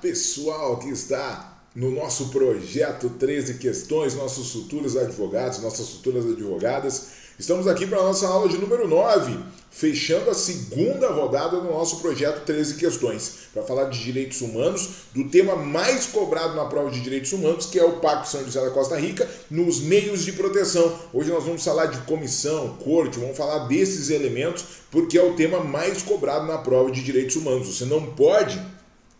pessoal que está no nosso projeto 13 Questões, nossos futuros advogados, nossas futuras advogadas. Estamos aqui para a nossa aula de número 9, fechando a segunda rodada do nosso projeto 13 Questões, para falar de direitos humanos, do tema mais cobrado na prova de direitos humanos, que é o Pacto São José da Costa Rica, nos meios de proteção. Hoje nós vamos falar de comissão, corte, vamos falar desses elementos, porque é o tema mais cobrado na prova de direitos humanos. Você não pode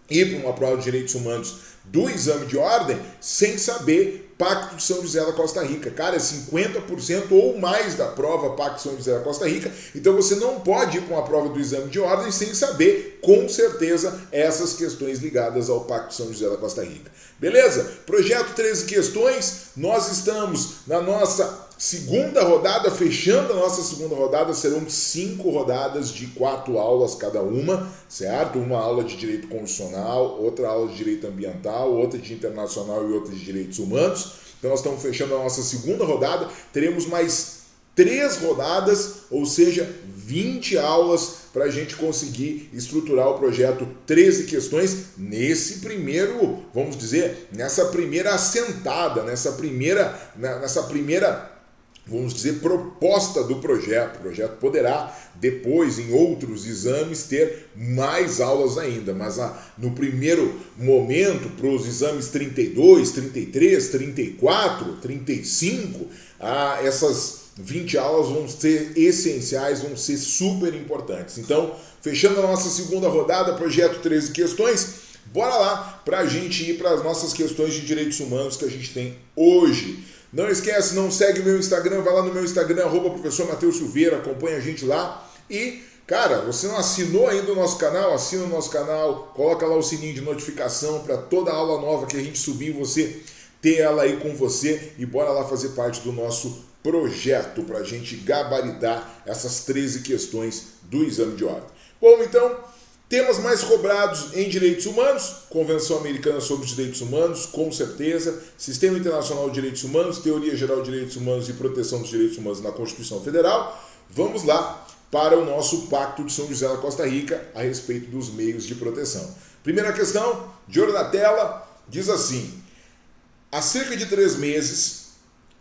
ir para uma prova de direitos humanos do exame de ordem sem saber Pacto de São José da Costa Rica. Cara, é 50% ou mais da prova Pacto de São José da Costa Rica, então você não pode ir para uma prova do exame de ordem sem saber, com certeza, essas questões ligadas ao Pacto de São José da Costa Rica. Beleza? Projeto 13 Questões, nós estamos na nossa segunda rodada, fechando a nossa segunda rodada, serão 5 rodadas de 4 aulas cada uma, certo? Uma aula de direito constitucional, outra aula de direito ambiental, outra de internacional e outra de direitos humanos. Então nós estamos fechando a nossa segunda rodada, teremos mais 3 rodadas, ou seja, 20 aulas para a gente conseguir estruturar o projeto 13 questões nesse primeiro, vamos dizer, nessa primeira assentada, nessa primeira vamos dizer, proposta do projeto. O projeto poderá, depois, em outros exames, ter mais aulas ainda, mas no primeiro momento, para os exames 32, 33, 34, 35, essas 20 aulas vão ser essenciais, vão ser super importantes. Então, fechando a nossa segunda rodada, projeto 13 questões, bora lá para a gente ir para as nossas questões de direitos humanos que a gente tem hoje. Não esquece, não segue meu Instagram, vai lá no meu Instagram, @professor Matheus Silveira, acompanha a gente lá. E, cara, você não assinou ainda o nosso canal? Assina o nosso canal, coloca lá o sininho de notificação para toda aula nova que a gente subir, você ter ela aí com você e bora lá fazer parte do nosso projeto para a gente gabaritar essas 13 questões do exame de ordem. Bom, então, temas mais cobrados em direitos humanos: Convenção Americana sobre os Direitos Humanos, com certeza, Sistema Internacional de Direitos Humanos, Teoria Geral de Direitos Humanos e Proteção dos Direitos Humanos na Constituição Federal. Vamos lá para o nosso Pacto de São José da Costa Rica a respeito dos meios de proteção. Primeira questão, de olho na tela, diz assim: há cerca de 3 meses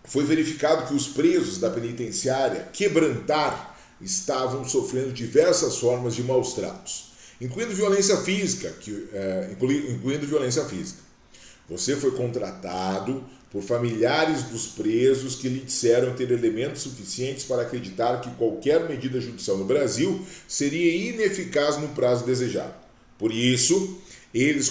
foi verificado que os presos da penitenciária Quebrantar estavam sofrendo diversas formas de maus tratos, incluindo violência física, Você foi contratado por familiares dos presos que lhe disseram ter elementos suficientes para acreditar que qualquer medida judicial no Brasil seria ineficaz no prazo desejado. Por isso, eles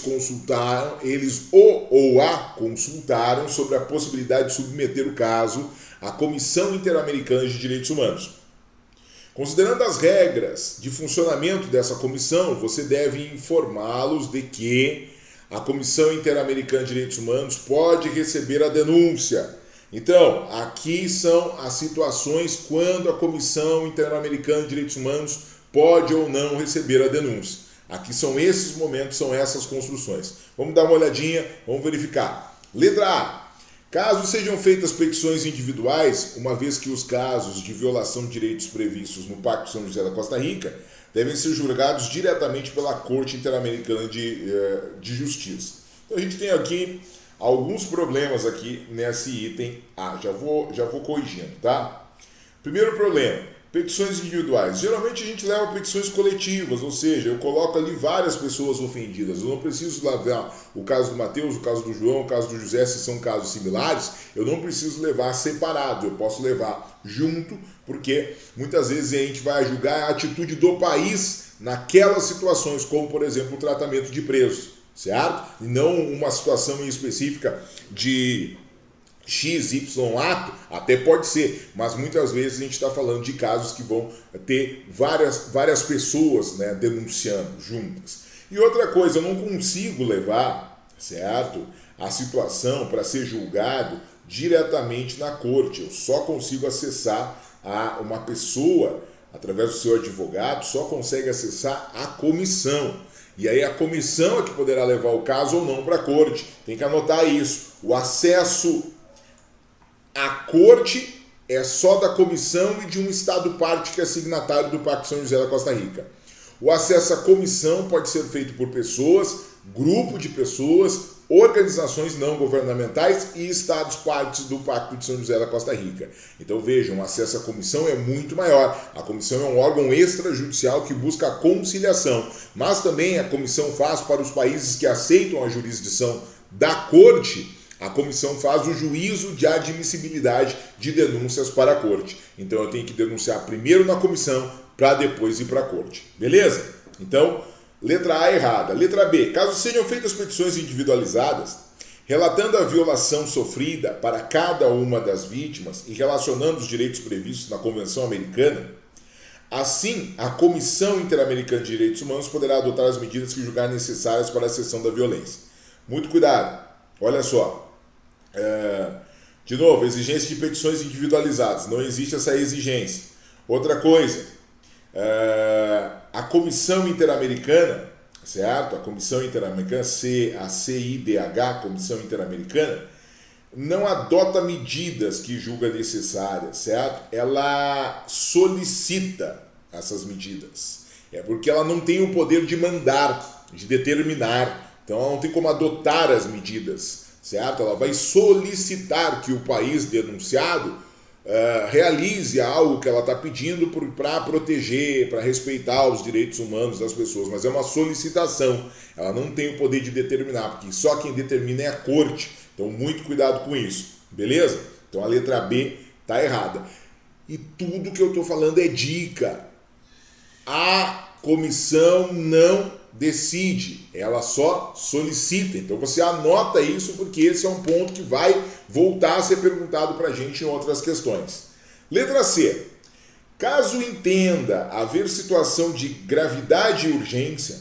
a consultaram sobre a possibilidade de submeter o caso à Comissão Interamericana de Direitos Humanos. Considerando as regras de funcionamento dessa comissão, você deve informá-los de que a Comissão Interamericana de Direitos Humanos pode receber a denúncia. Então, aqui são as situações quando a Comissão Interamericana de Direitos Humanos pode ou não receber a denúncia. Aqui são esses momentos, são essas construções. Vamos dar uma olhadinha, vamos verificar. Letra A. Caso sejam feitas petições individuais, uma vez que os casos de violação de direitos previstos no Pacto São José da Costa Rica devem ser julgados diretamente pela Corte Interamericana de Justiça. Então a gente tem aqui alguns problemas aqui nesse item A. Já vou corrigindo, tá? Primeiro problema: petições individuais. Geralmente a gente leva petições coletivas, ou seja, eu coloco ali várias pessoas ofendidas. Eu não preciso levar o caso do Matheus, o caso do João, o caso do José, se são casos similares, eu não preciso levar separado, eu posso levar junto, porque muitas vezes a gente vai julgar a atitude do país naquelas situações, como por exemplo o tratamento de presos, certo? E não uma situação em específica de X, Y ato, até pode ser, mas muitas vezes a gente está falando de casos que vão ter várias pessoas, né, denunciando juntas. E outra coisa, eu não consigo levar, certo, a situação para ser julgado diretamente na corte. Eu só consigo acessar uma pessoa, através do seu advogado, só consegue acessar a comissão. E aí a comissão é que poderá levar o caso ou não para a corte. Tem que anotar isso. O acesso a corte é só da comissão e de um estado parte que é signatário do Pacto São José da Costa Rica. O acesso à comissão pode ser feito por pessoas grupo de pessoas, organizações não governamentais e estados partes do Pacto de São José da Costa Rica. Então vejam, o acesso à comissão é muito maior. A comissão é um órgão extrajudicial que busca a conciliação, mas também a comissão faz para os países que aceitam a jurisdição da corte, a comissão faz o juízo de admissibilidade de denúncias para a corte. Então eu tenho que denunciar primeiro na comissão para depois ir para a corte. Beleza? Então, letra A errada. Letra B. Caso sejam feitas petições individualizadas, relatando a violação sofrida para cada uma das vítimas e relacionando os direitos previstos na Convenção Americana, assim, a Comissão Interamericana de Direitos Humanos poderá adotar as medidas que julgar necessárias para a cessão da violência. Muito cuidado. Olha só. De novo, exigência de petições individualizadas. Não existe essa exigência. Outra coisa. A Comissão Interamericana, certo? A Comissão Interamericana, a CIDH, Comissão Interamericana, não adota medidas que julga necessárias, certo? Ela solicita essas medidas. É porque ela não tem o poder de mandar, de determinar. Então ela não tem como adotar as medidas, certo? Ela vai solicitar que o país denunciado realize algo que ela está pedindo para proteger, para respeitar os direitos humanos das pessoas, mas é uma solicitação, ela não tem o poder de determinar, porque só quem determina é a corte, então muito cuidado com isso, beleza? Então a letra B está errada. E tudo que eu estou falando é dica. A comissão não decide, ela só solicita. Então você anota isso, porque esse é um ponto que vai voltar a ser perguntado para a gente em outras questões. Letra C. Caso entenda haver situação de gravidade e urgência,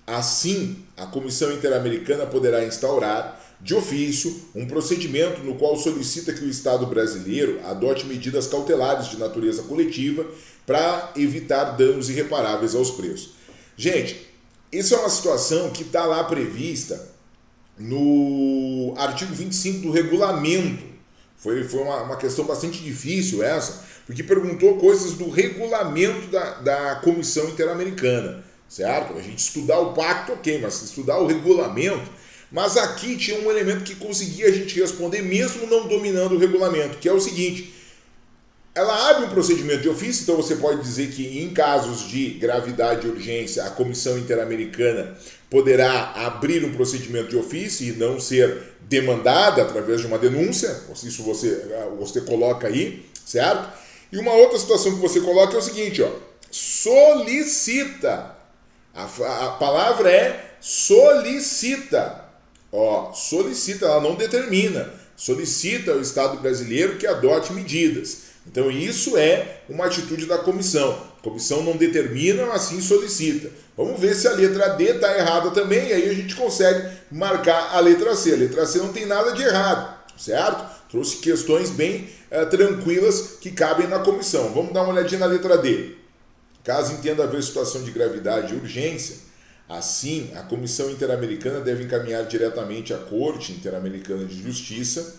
assim a Comissão Interamericana poderá instaurar, de ofício, um procedimento no qual solicita que o Estado brasileiro adote medidas cautelares de natureza coletiva para evitar danos irreparáveis aos presos. Gente, isso é uma situação que está lá prevista no artigo 25 do regulamento. Foi uma questão bastante difícil essa, porque perguntou coisas do regulamento da Comissão Interamericana, certo? A gente estudar o pacto, ok, mas estudar o regulamento. Mas aqui tinha um elemento que conseguia a gente responder mesmo não dominando o regulamento, que é o seguinte: ela abre um procedimento de ofício, então você pode dizer que em casos de gravidade e urgência, a Comissão Interamericana poderá abrir um procedimento de ofício e não ser demandada através de uma denúncia. Isso você coloca aí, certo? E uma outra situação que você coloca é o seguinte, ó, solicita. A palavra é solicita. Ó, solicita, ela não determina. Solicita ao Estado brasileiro que adote medidas. Então isso é uma atitude da comissão. A comissão não determina, mas sim solicita. Vamos ver se a letra D está errada também, e aí a gente consegue marcar a letra C. A letra C não tem nada de errado, certo? Trouxe questões bem tranquilas que cabem na comissão. Vamos dar uma olhadinha na letra D. Caso entenda haver situação de gravidade e urgência, assim, a Comissão Interamericana deve encaminhar diretamente à Corte Interamericana de Justiça,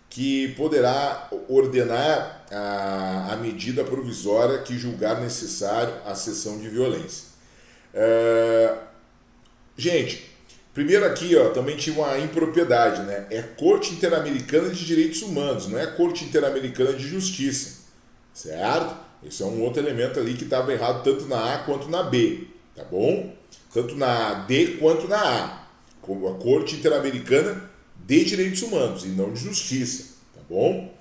que poderá ordenar a medida provisória que julgar necessário a cessão de violência. Gente, primeiro aqui, ó, também tinha uma impropriedade, né? É Corte Interamericana de Direitos Humanos, não é Corte Interamericana de Justiça, certo? Esse é um outro elemento ali que estava errado tanto na A quanto na B, tá bom? Tanto na D quanto na A, como a Corte Interamericana de Direitos Humanos e não de Justiça, tá bom?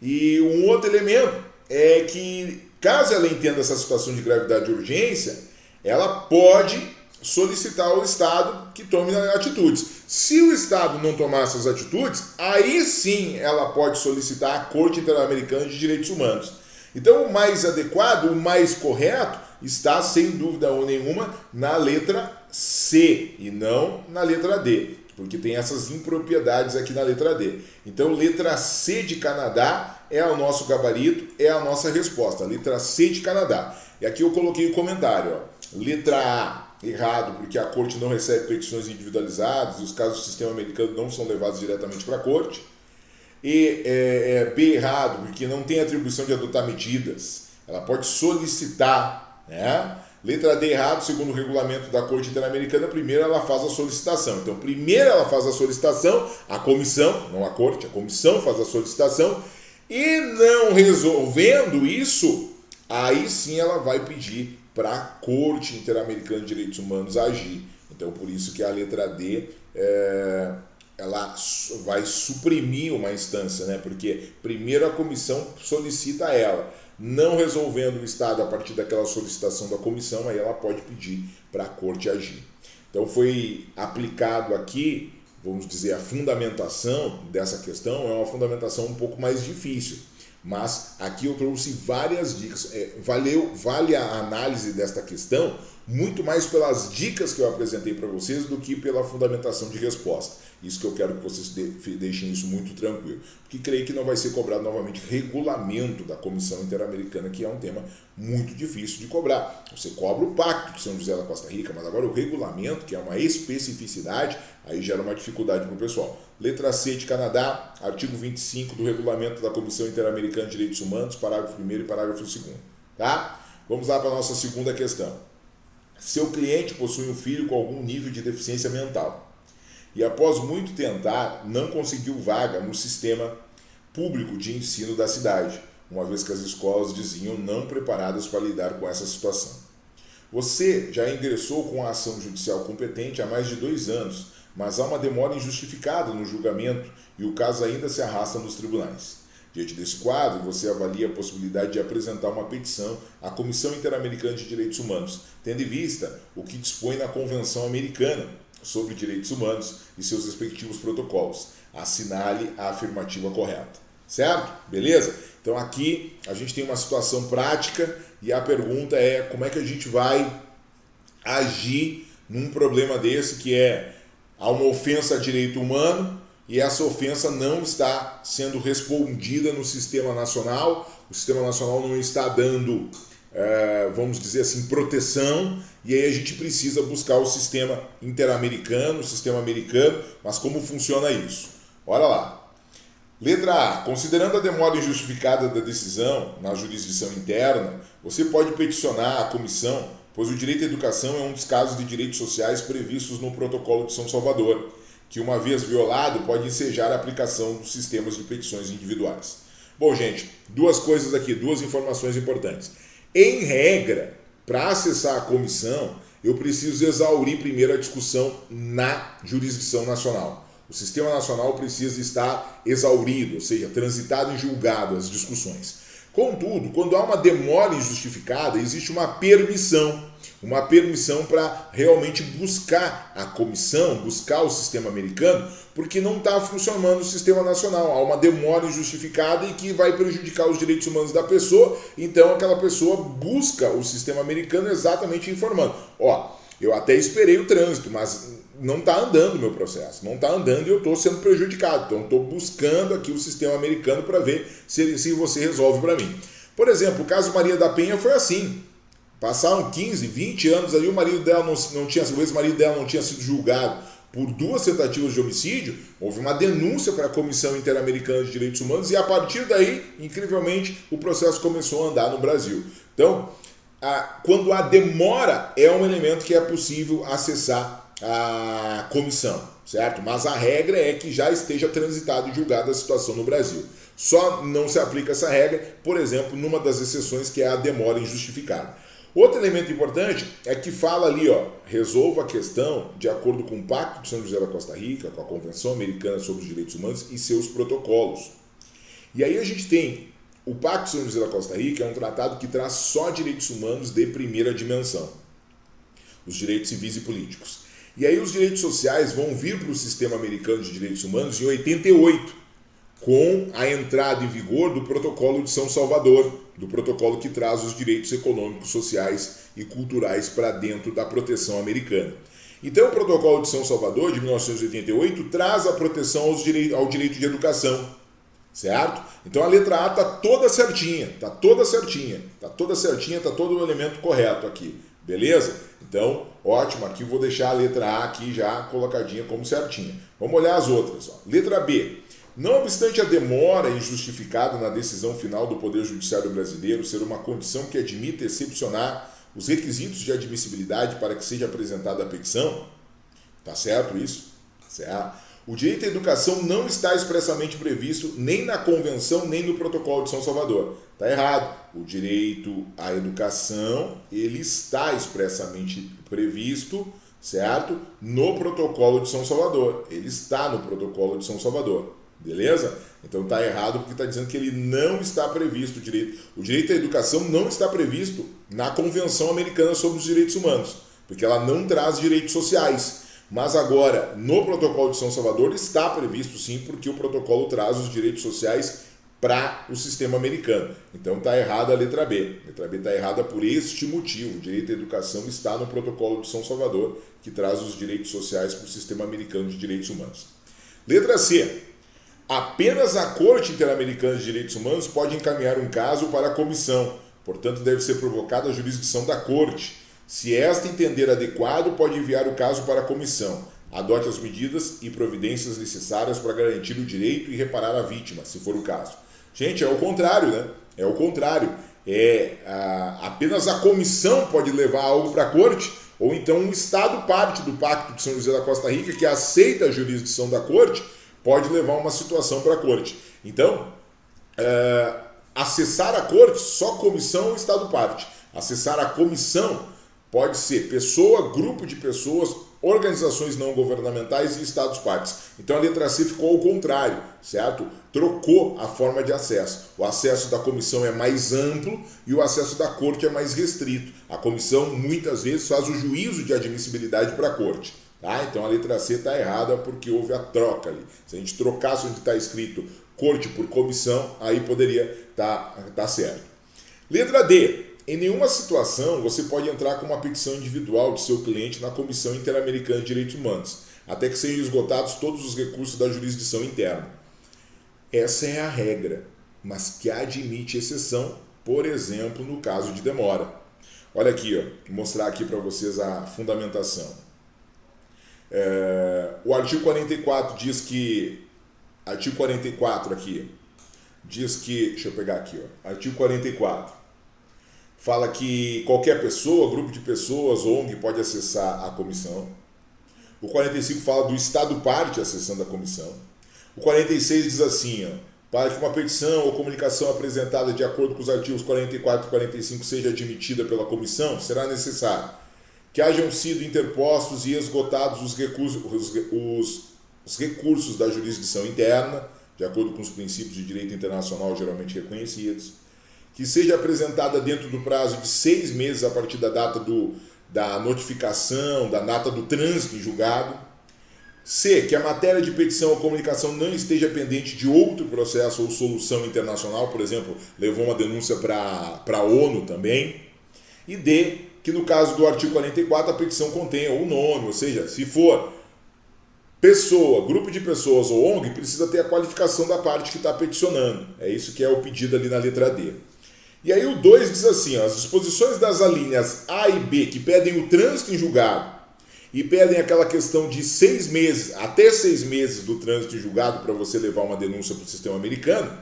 E um outro elemento é que, caso ela entenda essa situação de gravidade e urgência, ela pode solicitar ao Estado que tome atitudes. Se o Estado não tomar essas atitudes, aí sim ela pode solicitar a Corte Interamericana de Direitos Humanos. Então o mais adequado, o mais correto, está sem dúvida nenhuma na letra C e não na letra D, porque tem essas impropriedades aqui na letra D. Então, letra C de Canadá é o nosso gabarito, é a nossa resposta. Letra C de Canadá. E aqui eu coloquei o comentário, ó. Letra A, errado, porque a corte não recebe petições individualizadas, e os casos do sistema americano não são levados diretamente para a corte. E B, errado, porque não tem atribuição de adotar medidas. Ela pode solicitar, né? Letra D, errado, segundo o regulamento da Corte Interamericana, primeiro ela faz a solicitação. Então, primeiro ela faz a solicitação, a comissão, não a Corte, a comissão faz a solicitação, e não resolvendo isso, aí sim ela vai pedir para a Corte Interamericana de Direitos Humanos agir. Então, por isso que a letra D, ela vai suprimir uma instância, né? Porque primeiro a comissão solicita ela. Não resolvendo o Estado a partir daquela solicitação da comissão, aí ela pode pedir para a Corte agir. Então foi aplicado aqui, vamos dizer, a fundamentação dessa questão é uma fundamentação um pouco mais difícil. Mas aqui eu trouxe várias dicas. Vale a análise desta questão muito mais pelas dicas que eu apresentei para vocês do que pela fundamentação de resposta. Isso que eu quero que vocês deixem isso muito tranquilo. Porque creio que não vai ser cobrado novamente regulamento da Comissão Interamericana, que é um tema muito difícil de cobrar. Você cobra o Pacto de São José da Costa Rica, mas agora o regulamento, que é uma especificidade, aí gera uma dificuldade para o pessoal. Letra C de Canadá, artigo 25 do regulamento da Comissão Interamericana de Direitos Humanos, parágrafo 1º e parágrafo 2º. Tá? Vamos lá para a nossa segunda questão. Seu cliente possui um filho com algum nível de deficiência mental e após muito tentar, não conseguiu vaga no sistema público de ensino da cidade, uma vez que as escolas diziam não preparadas para lidar com essa situação. Você já ingressou com a ação judicial competente há mais de 2 anos, mas há uma demora injustificada no julgamento e o caso ainda se arrasta nos tribunais. Diante desse quadro, você avalia a possibilidade de apresentar uma petição à Comissão Interamericana de Direitos Humanos, tendo em vista o que dispõe na Convenção Americana sobre Direitos Humanos e seus respectivos protocolos. Assinale a afirmativa correta. Certo? Beleza? Então aqui a gente tem uma situação prática e a pergunta é como é que a gente vai agir num problema desse que há uma ofensa a direito humano e essa ofensa não está sendo respondida no sistema nacional, o sistema nacional não está dando, vamos dizer assim, proteção, e aí a gente precisa buscar o sistema interamericano, o sistema americano, mas como funciona isso? Olha lá. Letra A. Considerando a demora injustificada da decisão na jurisdição interna, você pode peticionar a comissão, pois o direito à educação é um dos casos de direitos sociais previstos no Protocolo de São Salvador, que uma vez violado pode ensejar a aplicação dos sistemas de petições individuais. Bom, gente, 2 coisas aqui, 2 informações importantes. Em regra, para acessar a comissão, eu preciso exaurir primeiro a discussão na jurisdição nacional. O sistema nacional precisa estar exaurido, ou seja, transitado em julgado as discussões. Contudo, quando há uma demora injustificada, existe uma permissão para realmente buscar a comissão, buscar o sistema americano, porque não está funcionando o sistema nacional. Há uma demora injustificada e que vai prejudicar os direitos humanos da pessoa, então aquela pessoa busca o sistema americano exatamente informando. Eu até esperei o trânsito, mas não está andando o meu processo, não está andando e eu estou sendo prejudicado, então estou buscando aqui o sistema americano para ver se você resolve para mim. Por exemplo, o caso Maria da Penha foi assim, passaram 15, 20 anos ali, o marido dela o ex-marido dela não tinha sido julgado por 2 tentativas de homicídio, houve uma denúncia para a Comissão Interamericana de Direitos Humanos e a partir daí, incrivelmente, o processo começou a andar no Brasil. Então, quando há demora, é um elemento que é possível acessar a comissão, certo? Mas a regra é que já esteja transitado e julgada a situação no Brasil. Só não se aplica essa regra, por exemplo, numa das exceções que é a demora injustificada. Outro elemento importante é que fala ali, resolva a questão de acordo com o Pacto de São José da Costa Rica, com a Convenção Americana sobre os Direitos Humanos e seus protocolos. E aí a gente tem o Pacto de São José da Costa Rica, é um tratado que traz só direitos humanos de primeira dimensão, os direitos civis e políticos. E aí os direitos sociais vão vir para o sistema americano de direitos humanos em 88, com a entrada em vigor do Protocolo de São Salvador, do protocolo que traz os direitos econômicos, sociais e culturais para dentro da proteção americana. Então o Protocolo de São Salvador, de 1988, traz a proteção ao direito de educação, certo? Então a letra A está toda certinha, está todo o elemento correto aqui, beleza? Então, ótimo, aqui vou deixar a letra A aqui já colocadinha como certinha. Vamos olhar as outras. Letra B. Não obstante a demora injustificada na decisão final do Poder Judiciário brasileiro ser uma condição que admite excepcionar os requisitos de admissibilidade para que seja apresentada a petição, tá certo isso? Tá certo? O direito à educação não está expressamente previsto nem na Convenção, nem no Protocolo de São Salvador. Está errado. O direito à educação, ele está expressamente previsto, certo? No Protocolo de São Salvador. Ele está no Protocolo de São Salvador. Beleza? Então está errado porque está dizendo que ele não está previsto o direito. O direito à educação não está previsto na Convenção Americana sobre os Direitos Humanos, porque ela não traz direitos sociais. Mas agora, no Protocolo de São Salvador, está previsto sim, porque o protocolo traz os direitos sociais para o sistema americano. Então está errada a letra B. A letra B está errada por este motivo. O direito à educação está no Protocolo de São Salvador, que traz os direitos sociais para o sistema americano de direitos humanos. Letra C. Apenas a Corte Interamericana de Direitos Humanos pode encaminhar um caso para a comissão. Portanto, deve ser provocada a jurisdição da Corte. Se esta entender adequado, pode enviar o caso para a comissão. Adote as medidas e providências necessárias para garantir o direito e reparar a vítima, se for o caso. Gente, é o contrário, né? É o contrário. Apenas a comissão pode levar algo para a corte, ou então um Estado parte do Pacto de São José da Costa Rica, que aceita a jurisdição da corte, pode levar uma situação para a corte. Então, acessar a corte, só comissão ou Estado parte. Acessar a comissão pode ser pessoa, grupo de pessoas, organizações não governamentais e estados partes. Então a letra C ficou ao contrário, certo? Trocou a forma de acesso. O acesso da comissão é mais amplo e o acesso da corte é mais restrito. A comissão muitas vezes faz o juízo de admissibilidade para a corte. Tá? Então a letra C está errada porque houve a troca ali. Se a gente trocasse onde está escrito corte por comissão, aí poderia tá certo. Letra D. Em nenhuma situação você pode entrar com uma petição individual de seu cliente na Comissão Interamericana de Direitos Humanos, até que sejam esgotados todos os recursos da jurisdição interna. Essa é a regra, mas que admite exceção, por exemplo, no caso de demora. Olha aqui, ó, vou mostrar aqui para vocês a fundamentação. O artigo 44 diz que... Artigo 44 aqui, diz que... Deixa eu pegar aqui, ó. Artigo 44. Fala que qualquer pessoa, grupo de pessoas, ONG, pode acessar a comissão. O 45 fala do Estado parte acessando a comissão. O 46 diz assim, ó, para que uma petição ou comunicação apresentada de acordo com os artigos 44 e 45 seja admitida pela comissão, será necessário que hajam sido interpostos e esgotados os recursos da jurisdição interna, de acordo com os princípios de direito internacional geralmente reconhecidos, que seja apresentada dentro do prazo de 6 meses a partir da data da notificação, da data do trânsito em julgado. C. Que a matéria de petição ou comunicação não esteja pendente de outro processo ou solução internacional, por exemplo, levou uma denúncia para a ONU também. E D. Que no caso do artigo 44 a petição contenha o nome, ou seja, se for pessoa, grupo de pessoas ou ONG, precisa ter a qualificação da parte que está peticionando. É isso que é o pedido ali na letra D. E aí o 2 diz assim, ó, as disposições das alíneas A e B que pedem o trânsito em julgado e pedem aquela questão de 6 meses, até 6 meses do trânsito em julgado para você levar uma denúncia para o sistema americano,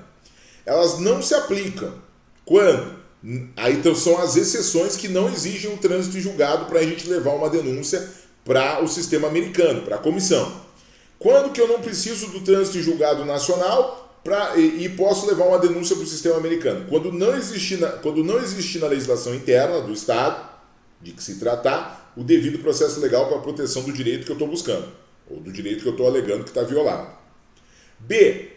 elas não se aplicam. Quando? Aí então são as exceções que não exigem o trânsito em julgado para a gente levar uma denúncia para o sistema americano, para a comissão. Quando que eu não preciso do trânsito em julgado nacional e posso levar uma denúncia para o sistema americano? Quando não existir na legislação interna do Estado, de que se tratar, o devido processo legal para a proteção do direito que eu estou buscando, ou do direito que eu estou alegando que está violado. B.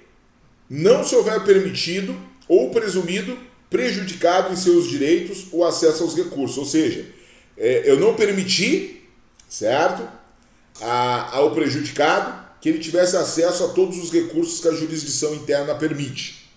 Não se houver permitido ou presumido prejudicado em seus direitos o acesso aos recursos, ou seja, eu não permiti, certo, ao prejudicado que ele tivesse acesso a todos os recursos que a jurisdição interna permite.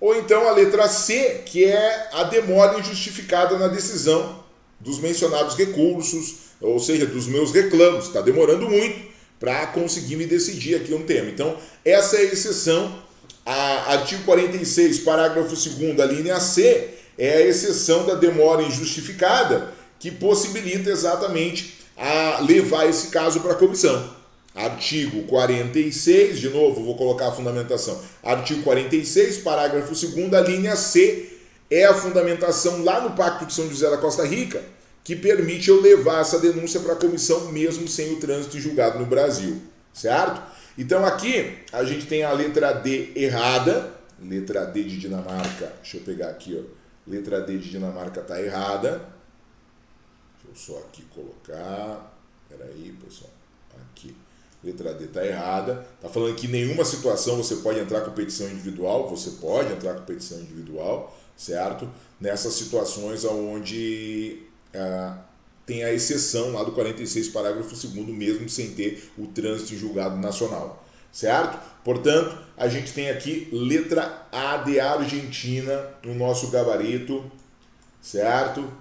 Ou então a letra C, que é a demora injustificada na decisão dos mencionados recursos, ou seja, dos meus reclamos. Está demorando muito para conseguir me decidir aqui um tema. Então, essa é a exceção. Artigo 46, parágrafo 2º, a linha C, é a exceção da demora injustificada que possibilita exatamente a levar esse caso para a comissão. Artigo 46, de novo, vou colocar a fundamentação. Artigo 46, parágrafo 2º, a linha C, é a fundamentação lá no Pacto de São José da Costa Rica que permite eu levar essa denúncia para a comissão mesmo sem o trânsito em julgado no Brasil, certo? Então aqui a gente tem a letra D errada, letra D de Dinamarca, deixa eu pegar aqui, ó, letra D de Dinamarca está errada, deixa eu só aqui colocar, peraí pessoal, aqui, letra D está errada, está falando que em nenhuma situação você pode entrar com petição individual, você pode entrar com petição individual, certo? Nessas situações onde tem a exceção lá do 46, parágrafo 2º, mesmo sem ter o trânsito em julgado nacional, certo? Portanto, a gente tem aqui letra A de Argentina no nosso gabarito, certo?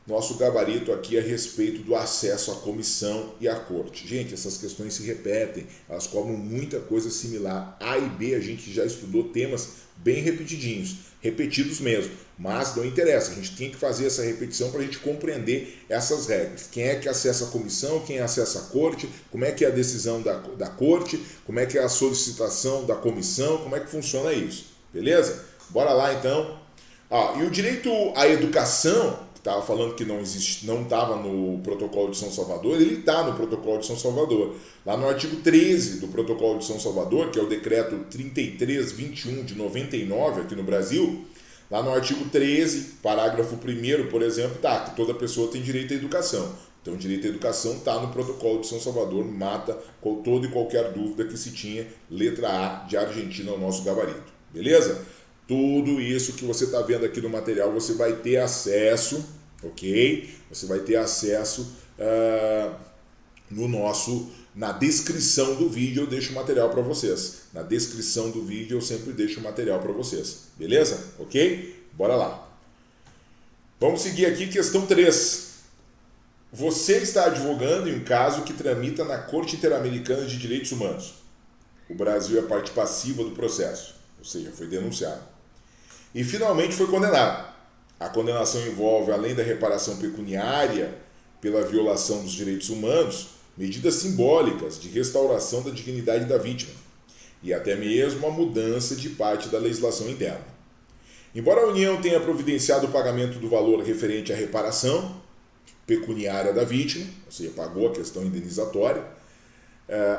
Nosso gabarito aqui a respeito do acesso à comissão e à corte. Gente, essas questões se repetem, elas cobram muita coisa similar. A e B a gente já estudou temas bem repetidos mesmo, mas não interessa, a gente tem que fazer essa repetição para a gente compreender essas regras. Quem é que acessa a comissão, quem acessa a corte, como é que é a decisão da corte, como é que é a solicitação da comissão, como é que funciona isso, beleza? Bora lá então. E o direito à educação, estava falando que não existe, não estava no Protocolo de São Salvador, ele está no Protocolo de São Salvador. Lá no artigo 13 do Protocolo de São Salvador, que é o decreto 3321 de 99 aqui no Brasil, lá no artigo 13, parágrafo 1º, por exemplo, tá, que toda pessoa tem direito à educação. Então, o direito à educação está no Protocolo de São Salvador, mata toda e qualquer dúvida que se tinha, letra A de Argentina ao nosso gabarito. Beleza? Tudo isso que você está vendo aqui no material, você vai ter acesso, ok? Você vai ter acesso na descrição do vídeo, eu deixo o material para vocês. Na descrição do vídeo eu sempre deixo o material para vocês. Beleza? Ok? Bora lá. Vamos seguir aqui, questão 3. Você está advogando em um caso que tramita na Corte Interamericana de Direitos Humanos. O Brasil é parte passiva do processo, ou seja, foi denunciado. E finalmente foi condenado. A condenação envolve, além da reparação pecuniária pela violação dos direitos humanos, medidas simbólicas de restauração da dignidade da vítima e até mesmo a mudança de parte da legislação interna. Embora a União tenha providenciado o pagamento do valor referente à reparação pecuniária da vítima, ou seja, pagou a questão indenizatória,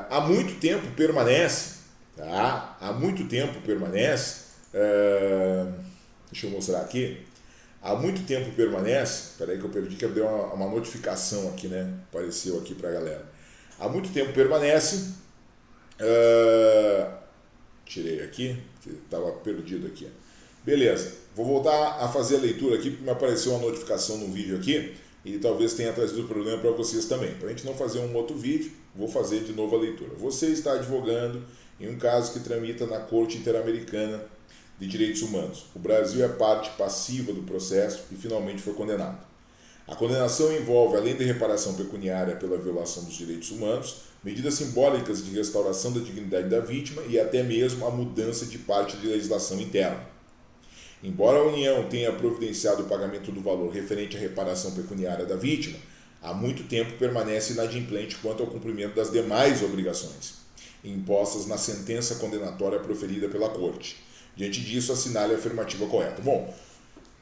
há muito tempo permanece, deixa eu mostrar aqui, há muito tempo permanece, peraí que eu perdi, que deu uma notificação aqui, né, apareceu aqui pra galera, há muito tempo permanece, tirei aqui, estava perdido aqui, beleza, vou voltar a fazer a leitura aqui, porque me apareceu uma notificação no vídeo aqui, e talvez tenha trazido problema para vocês também. Para a gente não fazer um outro vídeo, vou fazer de novo a leitura. Você está advogando em um caso que tramita na Corte Interamericana de Direitos Humanos. O Brasil é parte passiva do processo e finalmente foi condenado. A condenação envolve, além da reparação pecuniária pela violação dos direitos humanos, medidas simbólicas de restauração da dignidade da vítima e até mesmo a mudança de parte de legislação interna. Embora a União tenha providenciado o pagamento do valor referente à reparação pecuniária da vítima, há muito tempo permanece inadimplente quanto ao cumprimento das demais obrigações impostas na sentença condenatória proferida pela Corte. Diante disso, assinale a afirmativa correta. Bom,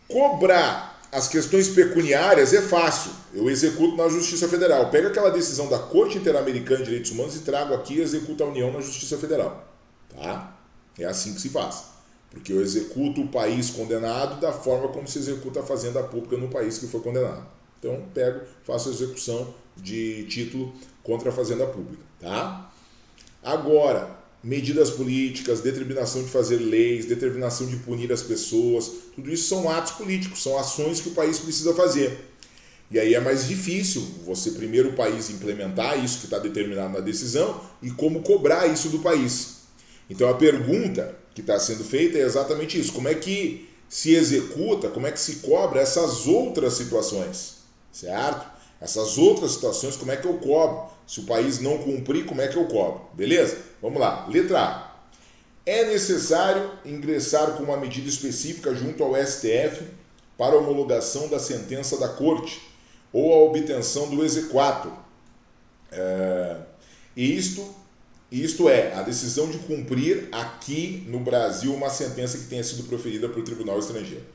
cobrar as questões pecuniárias é fácil. Eu executo na Justiça Federal. Pego aquela decisão da Corte Interamericana de Direitos Humanos e trago aqui e executo a União na Justiça Federal. Tá? É assim que se faz. Porque eu executo o país condenado da forma como se executa a fazenda pública no país que foi condenado. Então, pego, faço a execução de título contra a fazenda pública. Tá? Agora, medidas políticas, determinação de fazer leis, determinação de punir as pessoas, tudo isso são atos políticos, são ações que o país precisa fazer. E aí é mais difícil você, primeiro, o país implementar isso que está determinado na decisão e como cobrar isso do país. Então, a pergunta que está sendo feita é exatamente isso. Como é que se executa, como é que se cobra essas outras situações, certo? Essas outras situações, como é que eu cobro? Se o país não cumprir, como é que eu cobro? Beleza? Vamos lá. Letra A. É necessário ingressar com uma medida específica junto ao STF para a homologação da sentença da Corte ou a obtenção do exequatur. Isto é, a decisão de cumprir aqui no Brasil uma sentença que tenha sido proferida pelo Tribunal Estrangeiro.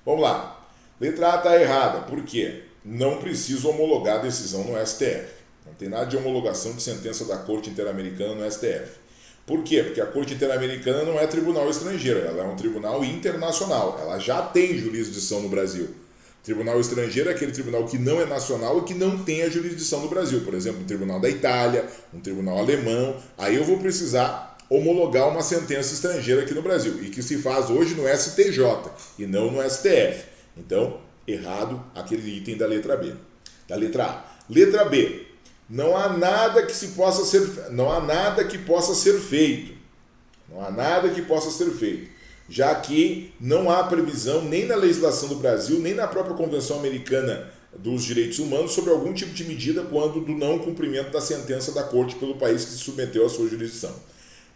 Vamos lá. Letra A está errada. Por quê? Não precisa homologar a decisão no STF. Não tem nada de homologação de sentença da Corte Interamericana no STF. Por quê? Porque a Corte Interamericana não é tribunal estrangeiro, ela é um tribunal internacional. Ela já tem jurisdição no Brasil. Tribunal estrangeiro é aquele tribunal que não é nacional e que não tem a jurisdição no Brasil. Por exemplo, um tribunal da Itália, um tribunal alemão. Aí eu vou precisar homologar uma sentença estrangeira aqui no Brasil. E que se faz hoje no STJ e não no STF. Então, errado aquele item da letra B. Da letra A. Letra B. Não há nada que possa ser feito. Não há nada que possa ser feito, já que não há previsão nem na legislação do Brasil, nem na própria Convenção Americana dos Direitos Humanos sobre algum tipo de medida quando do não cumprimento da sentença da Corte pelo país que se submeteu à sua jurisdição.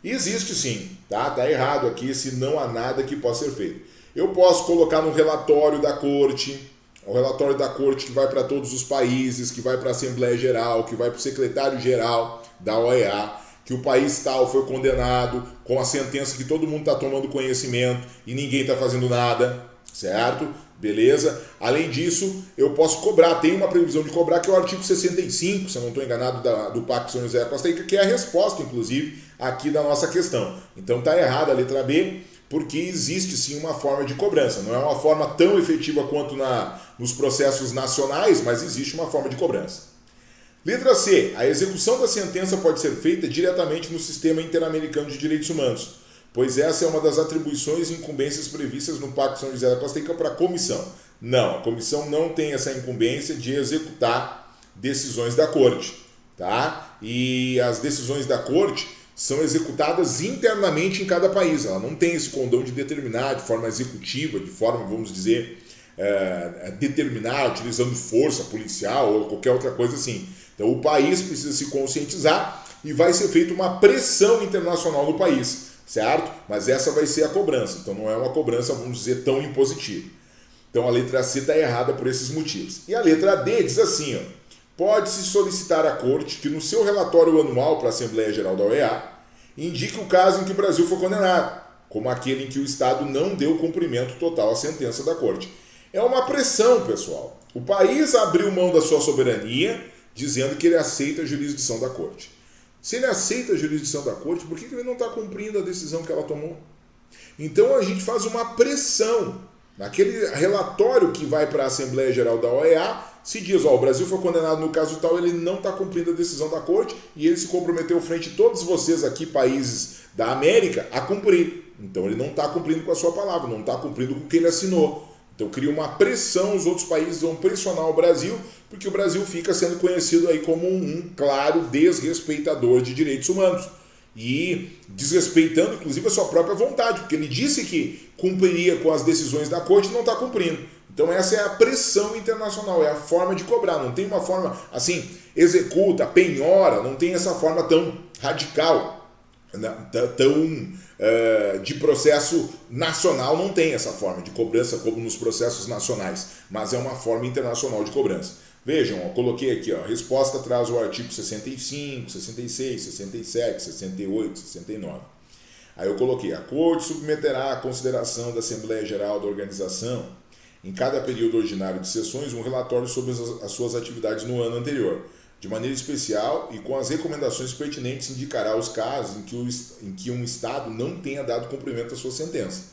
Existe sim, tá? Tá errado aqui esse não há nada que possa ser feito. Eu posso colocar no relatório da Corte, o relatório da Corte que vai para todos os países, que vai para a Assembleia Geral, que vai para o Secretário-Geral da OEA, que o país tal foi condenado com a sentença que todo mundo está tomando conhecimento e ninguém está fazendo nada, certo? Beleza? Além disso, eu posso cobrar, tem uma previsão de cobrar que é o artigo 65, se eu não estou enganado, do Pacto São José da Costa Rica, que é a resposta, inclusive, aqui da nossa questão. Então está errada a letra B, porque existe sim uma forma de cobrança. Não é uma forma tão efetiva quanto nos processos nacionais, mas existe uma forma de cobrança. Letra C. A execução da sentença pode ser feita diretamente no Sistema Interamericano de Direitos Humanos, pois essa é uma das atribuições e incumbências previstas no Pacto São José da Costa Rica para a comissão. Não, a comissão não tem essa incumbência de executar decisões da Corte, tá? E as decisões da Corte são executadas internamente em cada país. Ela não tem esse condão de determinar de forma executiva, de forma, vamos dizer, determinar utilizando força policial ou qualquer outra coisa assim. Então o país precisa se conscientizar e vai ser feita uma pressão internacional no país, certo? Mas essa vai ser a cobrança. Então não é uma cobrança, vamos dizer, tão impositiva. Então a letra C está errada por esses motivos. E a letra D diz assim, ó, pode-se solicitar à Corte que no seu relatório anual para a Assembleia Geral da OEA indique o caso em que o Brasil foi condenado, como aquele em que o Estado não deu cumprimento total à sentença da Corte. É uma pressão, pessoal. O país abriu mão da sua soberania, dizendo que ele aceita a jurisdição da Corte. Se ele aceita a jurisdição da Corte, por que ele não está cumprindo a decisão que ela tomou? Então a gente faz uma pressão. Naquele relatório que vai para a Assembleia Geral da OEA, se diz, ó, o Brasil foi condenado no caso tal, ele não está cumprindo a decisão da Corte e ele se comprometeu frente a todos vocês aqui, países da América, a cumprir. Então ele não está cumprindo com a sua palavra, não está cumprindo com o que ele assinou. Então cria uma pressão, os outros países vão pressionar o Brasil, porque o Brasil fica sendo conhecido aí como um claro desrespeitador de direitos humanos. E desrespeitando, inclusive, a sua própria vontade, porque ele disse que cumpriria com as decisões da Corte e não está cumprindo. Então essa é a pressão internacional, é a forma de cobrar. Não tem uma forma assim, executa, penhora, não tem essa forma tão radical, tão de processo nacional, não tem essa forma de cobrança como nos processos nacionais, mas é uma forma internacional de cobrança. Vejam, eu coloquei aqui, ó, a resposta traz o artigo 65, 66, 67, 68, 69. Aí eu coloquei, a Corte submeterá à consideração da Assembleia Geral da Organização, em cada período ordinário de sessões, um relatório sobre as suas atividades no ano anterior. De maneira especial e com as recomendações pertinentes, indicará os casos em que um Estado não tenha dado cumprimento à sua sentença.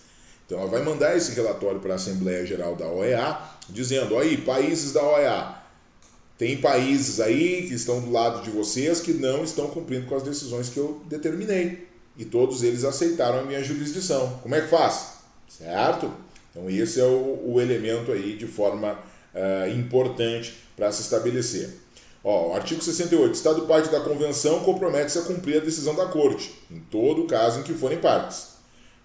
Então ela vai mandar esse relatório para a Assembleia Geral da OEA, dizendo, aí, países da OEA, tem países aí que estão do lado de vocês que não estão cumprindo com as decisões que eu determinei. E todos eles aceitaram a minha jurisdição. Como é que faz? Certo? Então esse é o elemento aí de forma importante para se estabelecer. Ó, o artigo 68. O Estado parte da Convenção compromete-se a cumprir a decisão da Corte, em todo o caso em que forem partes.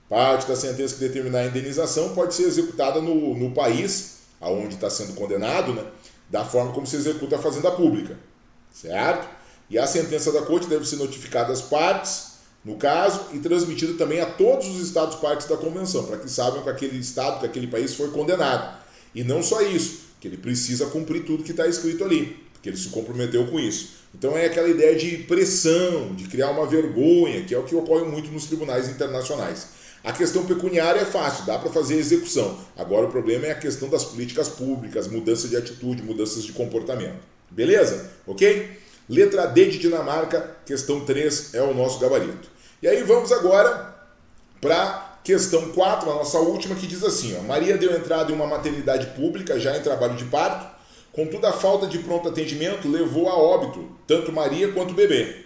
Parte da sentença que determinar a indenização pode ser executada no país aonde está sendo condenado, né, da forma como se executa a fazenda pública, certo? E a sentença da Corte deve ser notificada às partes, no caso, e transmitida também a todos os Estados partes da Convenção, para que saibam que aquele Estado, que aquele país foi condenado. E não só isso, que ele precisa cumprir tudo que está escrito ali, porque ele se comprometeu com isso. Então é aquela ideia de pressão, de criar uma vergonha, que é o que ocorre muito nos tribunais internacionais. A questão pecuniária é fácil, dá para fazer a execução. Agora o problema é a questão das políticas públicas, mudança de atitude, mudanças de comportamento. Beleza? Ok? Letra D de Dinamarca, questão 3 é o nosso gabarito. E aí vamos agora para questão 4, a nossa última, que diz assim, ó, Maria deu entrada em uma maternidade pública já em trabalho de parto, contudo a falta de pronto atendimento levou a óbito, tanto Maria quanto o bebê.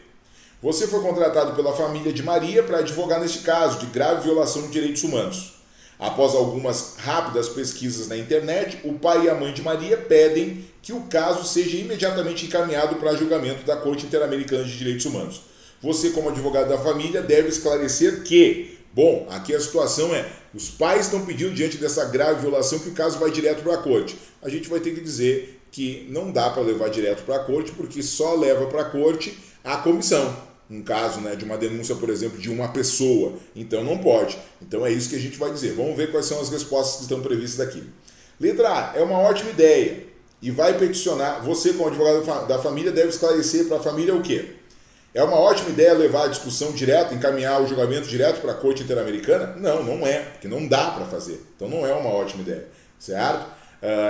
Você foi contratado pela família de Maria para advogar neste caso de grave violação de direitos humanos. Após algumas rápidas pesquisas na internet, o pai e a mãe de Maria pedem que o caso seja imediatamente encaminhado para julgamento da Corte Interamericana de Direitos Humanos. Você, como advogado da família, deve esclarecer que, bom, aqui a situação é, os pais estão pedindo diante dessa grave violação que o caso vai direto para a corte. A gente vai ter que dizer que não dá para levar direto para a corte, porque só leva para a corte a comissão. Um caso, né, de uma denúncia, por exemplo, de uma pessoa. Então não pode. Então é isso que a gente vai dizer. Vamos ver quais são as respostas que estão previstas aqui. Letra A, é uma ótima ideia e vai peticionar. Você, como advogado da família, deve esclarecer para a família o quê? É uma ótima ideia levar a discussão direta, encaminhar o julgamento direto para a Corte Interamericana? Não, não é, porque não dá para fazer. Então não é uma ótima ideia, certo?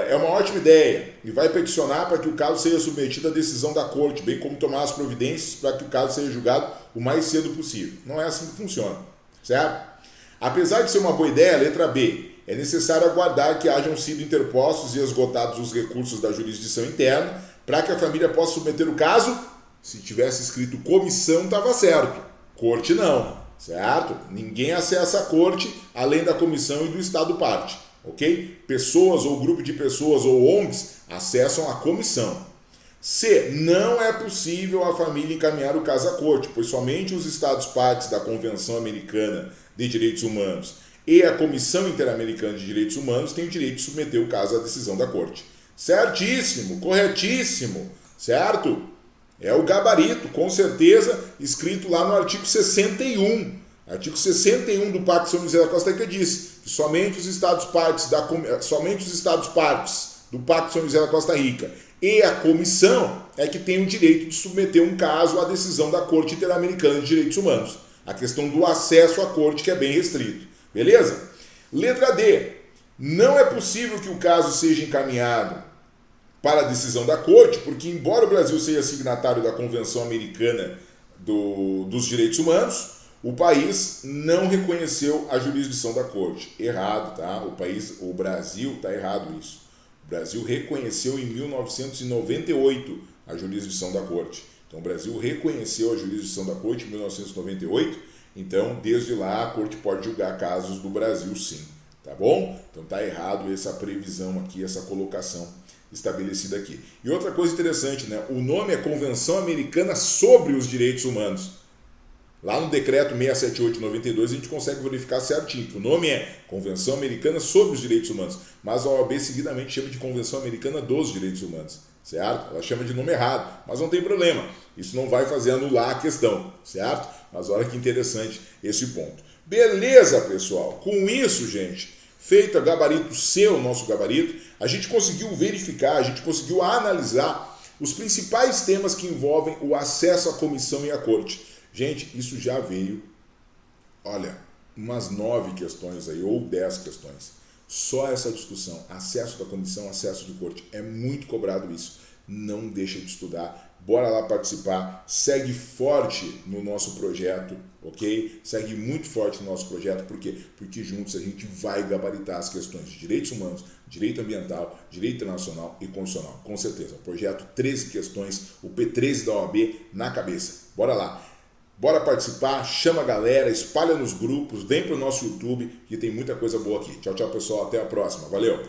É uma ótima ideia e vai peticionar para que o caso seja submetido à decisão da corte, bem como tomar as providências para que o caso seja julgado o mais cedo possível. Não é assim que funciona, certo? Apesar de ser uma boa ideia, letra B, é necessário aguardar que hajam sido interpostos e esgotados os recursos da jurisdição interna para que a família possa submeter o caso. Se tivesse escrito comissão, estava certo. Corte não, certo? Ninguém acessa a corte além da comissão e do estado parte. Ok? Pessoas ou grupo de pessoas ou ONGs acessam a comissão. C. Não é possível a família encaminhar o caso à corte, pois somente os Estados partes da Convenção Americana de Direitos Humanos e a Comissão Interamericana de Direitos Humanos têm o direito de submeter o caso à decisão da corte. Certíssimo, corretíssimo, certo? É o gabarito, com certeza, escrito lá no artigo 61. Artigo 61 do Pacto São José da Costa Rica diz que somente os Estados partes do Pacto São José da Costa Rica e a comissão é que tem o direito de submeter um caso à decisão da Corte Interamericana de Direitos Humanos. A questão do acesso à corte que é bem restrito. Beleza? Letra D. Não é possível que o caso seja encaminhado para a decisão da corte, porque embora o Brasil seja signatário da Convenção Americana dos Direitos Humanos, o país não reconheceu a jurisdição da corte. Errado, tá? O Brasil, tá errado isso. O Brasil reconheceu em 1998 a jurisdição da corte. Então o Brasil reconheceu a jurisdição da corte em 1998, então desde lá a corte pode julgar casos do Brasil sim, tá bom? Então tá errado essa previsão aqui, essa colocação estabelecida aqui. E outra coisa interessante, né? O nome é Convenção Americana sobre os Direitos Humanos. Lá no decreto 678/92 a gente consegue verificar certinho que o nome é Convenção Americana sobre os Direitos Humanos, mas a OAB seguidamente chama de Convenção Americana dos Direitos Humanos, certo? Ela chama de nome errado, mas não tem problema, isso não vai fazer anular a questão, certo? Mas olha que interessante esse ponto. Beleza, pessoal? Com isso, gente, feito a gabarito C, o nosso gabarito, a gente conseguiu verificar, a gente conseguiu analisar os principais temas que envolvem o acesso à comissão e à corte. Gente, isso já veio, olha, umas 9 questões aí, ou 10 questões. Só essa discussão, acesso da comissão, acesso de corte, é muito cobrado isso. Não deixa de estudar, bora lá participar, segue forte no nosso projeto, ok? Segue muito forte no nosso projeto, por quê? Porque juntos a gente vai gabaritar as questões de direitos humanos, direito ambiental, direito internacional e constitucional. Com certeza, projeto 13 questões, o P13 da OAB na cabeça. Bora lá! Bora participar, chama a galera, espalha nos grupos, vem para o nosso YouTube, que tem muita coisa boa aqui. Tchau, tchau, pessoal. Até a próxima. Valeu!